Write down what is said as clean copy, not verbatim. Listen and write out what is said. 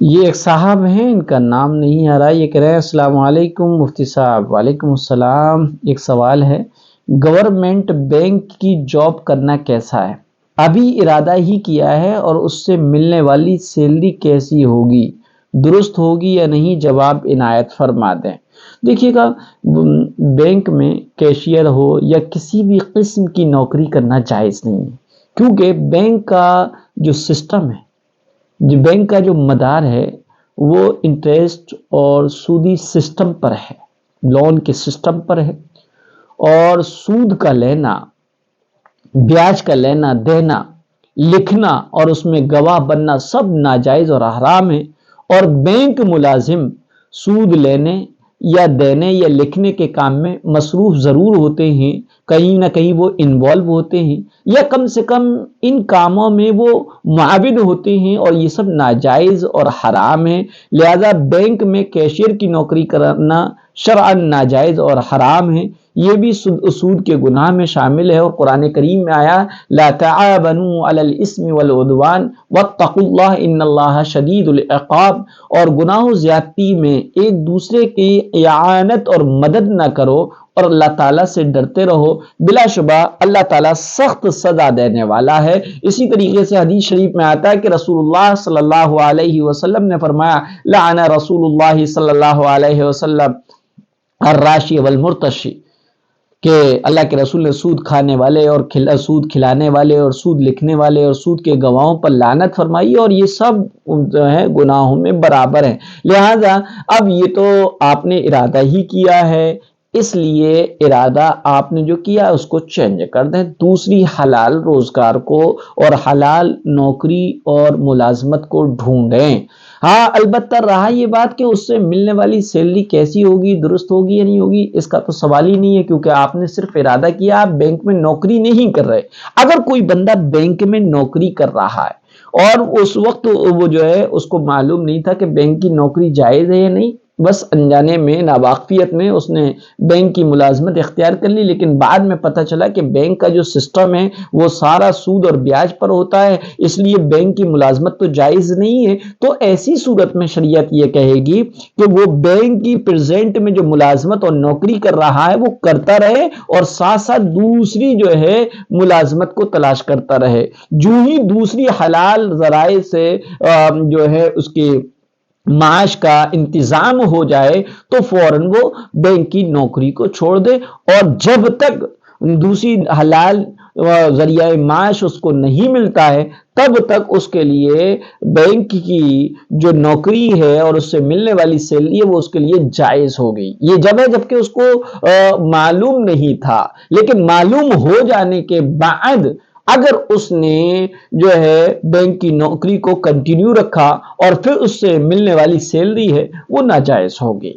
یہ ایک صاحب ہیں، ان کا نام نہیں آ رہا، یہ کہہ رہے ہیں السلام علیکم مفتی صاحب۔ وعلیکم السلام۔ ایک سوال ہے، گورنمنٹ بینک کی جاب کرنا کیسا ہے؟ ابھی ارادہ ہی کیا ہے اور اس سے ملنے والی سیلری کیسی ہوگی، درست ہوگی یا نہیں، جواب عنایت فرما دیں۔ دیکھیے گا، بینک میں کیشیئر ہو یا کسی بھی قسم کی نوکری کرنا جائز نہیں ہے، کیونکہ بینک کا جو سسٹم ہے، جو بینک کا جو مدار ہے، وہ انٹرسٹ اور سودی سسٹم پر ہے، لون کے سسٹم پر ہے، اور سود کا لینا، بیاج کا لینا دینا، لکھنا اور اس میں گواہ بننا سب ناجائز اور حرام ہے۔ اور بینک ملازم سود لینے یا دینے یا لکھنے کے کام میں مصروف ضرور ہوتے ہیں، کہیں نہ کہیں وہ انوالو ہوتے ہیں، یا کم سے کم ان کاموں میں وہ معاون ہوتے ہیں، اور یہ سب ناجائز اور حرام ہے۔ لہذا بینک میں کیشیئر کی نوکری کرنا شرعاً ناجائز اور حرام ہے، یہ بھی سود کے گناہ میں شامل ہے، اور قرآن کریم میں آیا لا تعاونوا علی الاثم والعدوان واتقوا اللہ ان اللہ شدید العقاب، اور گناہ و زیادتی میں ایک دوسرے کی اعانت اور مدد نہ کرو، اور اللہ تعالیٰ سے ڈرتے رہو، بلا شبہ اللہ تعالیٰ سخت سزا دینے والا ہے۔ اسی طریقے سے حدیث شریف میں آتا ہے کہ رسول اللہ صلی اللہ علیہ وسلم نے فرمایا لعن رسول اللہ صلی اللہ علیہ وسلم الراشی والمرتشی، کہ اللہ کے رسول نے سود کھانے والے اور سود کھلانے والے اور سود لکھنے والے اور سود کے گواہوں پر لعنت فرمائی، اور یہ سب جو ہے گناہوں میں برابر ہیں۔ لہذا اب یہ تو آپ نے ارادہ ہی کیا ہے، اس لیے ارادہ آپ نے جو کیا اس کو چینج کر دیں، دوسری حلال روزگار کو اور حلال نوکری اور ملازمت کو ڈھونڈیں۔ ہاں البتہ رہا یہ بات کہ اس سے ملنے والی سیلری کیسی ہوگی، درست ہوگی یا نہیں ہوگی، اس کا تو سوال ہی نہیں ہے، کیونکہ آپ نے صرف ارادہ کیا، آپ بینک میں نوکری نہیں کر رہے۔ اگر کوئی بندہ بینک میں نوکری کر رہا ہے اور اس وقت وہ جو ہے اس کو معلوم نہیں تھا کہ بینک کی نوکری جائز ہے یا نہیں، بس انجانے میں ناواقفیت میں اس نے بینک کی ملازمت اختیار کر لی، لیکن بعد میں پتہ چلا کہ بینک کا جو سسٹم ہے وہ سارا سود اور بیاج پر ہوتا ہے، اس لیے بینک کی ملازمت تو جائز نہیں ہے، تو ایسی صورت میں شریعت یہ کہے گی کہ وہ بینک کی پریزنٹ میں جو ملازمت اور نوکری کر رہا ہے وہ کرتا رہے، اور ساتھ ساتھ دوسری جو ہے ملازمت کو تلاش کرتا رہے۔ جو ہی دوسری حلال ذرائع سے جو ہے اس کی معاش کا انتظام ہو جائے تو فوراً وہ بینک کی نوکری کو چھوڑ دے، اور جب تک دوسری حلال ذریعہ معاش اس کو نہیں ملتا ہے تب تک اس کے لیے بینک کی جو نوکری ہے اور اس سے ملنے والی سیلری ہے وہ اس کے لیے جائز ہو گئی۔ یہ جب ہے جبکہ اس کو معلوم نہیں تھا، لیکن معلوم ہو جانے کے بعد اگر اس نے جو ہے بینک کی نوکری کو کنٹینیو رکھا اور پھر اس سے ملنے والی سیلری ہے وہ ناجائز ہوگی۔